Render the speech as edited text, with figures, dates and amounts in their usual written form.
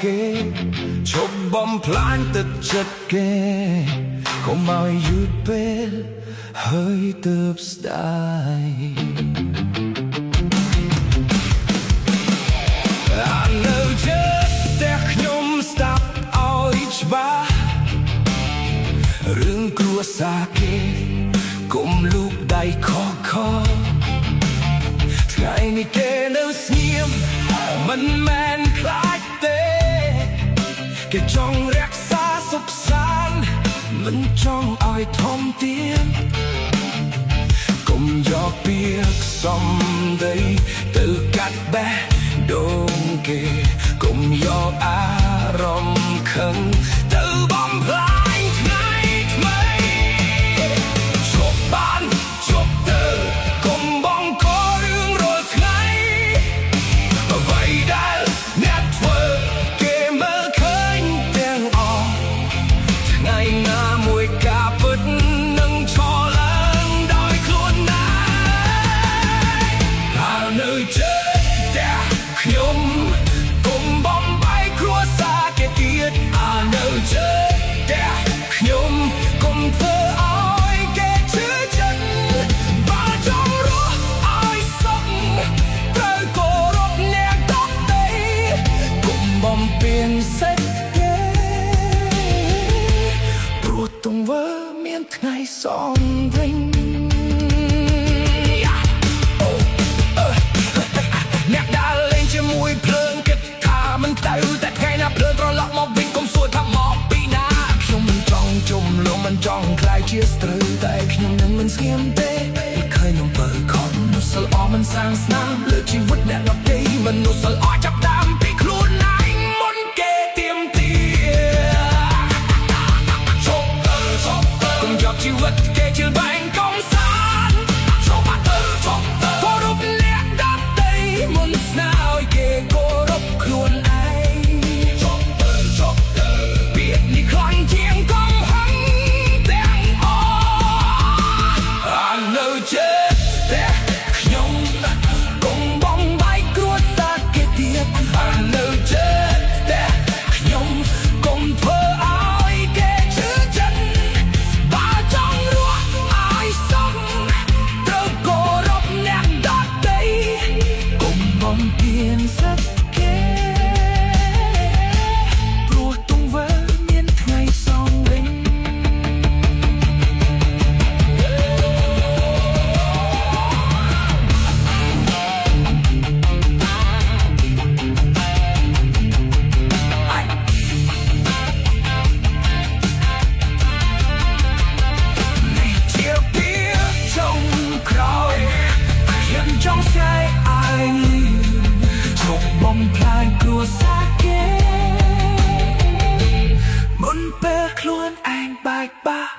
គេឈប់បំផ្លាញទឹកចិត្តគេកុំឲ្យយឺតពេលហើយទើបស្ដាយអានៅចិត្តតែខ្ញុំស្ដាប់ឲ្យច្បាស់រឿងគ្រួសារគេកុំលូកដៃខខថ្ងៃនេះគេនៅស្ងៀមមិនមែនខ្លាចទេគេចង់រក្សាសុខសាន្តមិនចង់ឲ្យធំទៀនកុំយកពាក្យសំដីទៅកាត់បេះដូងគេកុំយកអារម្មណ៍ខឹងទៅបំផ្លាញថ្ងៃថ្មីជប់បានជប់ទៅកុំបងករឿងរាល់ថ្ងៃអ្វីដែលអ្នកធ្វើគេមើលឃើញទាំងអស់ថ្ងៃណាមួយការពិតនឹងឈរឡើងដោយខ្លួនណាហើយនៅចិត្តតែខ្ញុំកុំបំបាយគ្រួសារគេទៀតអានៅចិត្តតែខ្ញុំកុំធ្វើឲ្យគេឈឺចិត្តបើចង់រស់ឲ្យសុខត្រូវគោរពអ្នកដទៃកុំបំពេញសិទ្ធិគេព្រោះទង្វើមានថ្ងៃសំវិញអ្នកដើរលេងជាមួយភ្លើងគិតថាមិនទៅតែថ្ងៃណាភ្លើងត្រឡប់មកវិញកុំសួរថាមកពីណាខ្ញុំមិនចង់ជុំលងមិនចង់ខ្លាយជាស្ត្រូវតែខ្ញុំនឹងមិនស្ងៀមទេឃើញនឹងបើខំមនុស្សល្អមិនសាងស្នាមលើជីវិតអ្នកដទៃមនុស្សល្អចាប់ដើមពីខ្លួនឯងមុនគេទៀមទាជប់ទៅកុំយកជីវិតគេជិលបែងកុំសានជប់ទៅគោរពអ្នកដទៃមុនស្នាឲ្យគេគោរពខ្លួនឯងជប់ទៅពាក្យនេះខ្លាំងជាងកំហឹងទាំងអស់អានៅចិត្តតែខ្ញុំកុំបំបាយគ្រួសារគេទៀតអានៅចិត្តតែខ្ញុំកុំធ្វើឲ្យគេឈឺចិត្តបើចង់រស់ឲ្យសុខត្រូវគោរពអ្នកដទៃកុំបំពេញសិទ្ធិគេព្រោះទង្វើមានថ្ងៃសងវិញនេះជាពាក្យចុងក្រោយខ្ញុំចង់ស្ដីឲ្យជប់បំផ្លាញគ្រួសារគេមុនពេលខ្លួនឯងបែកបាក់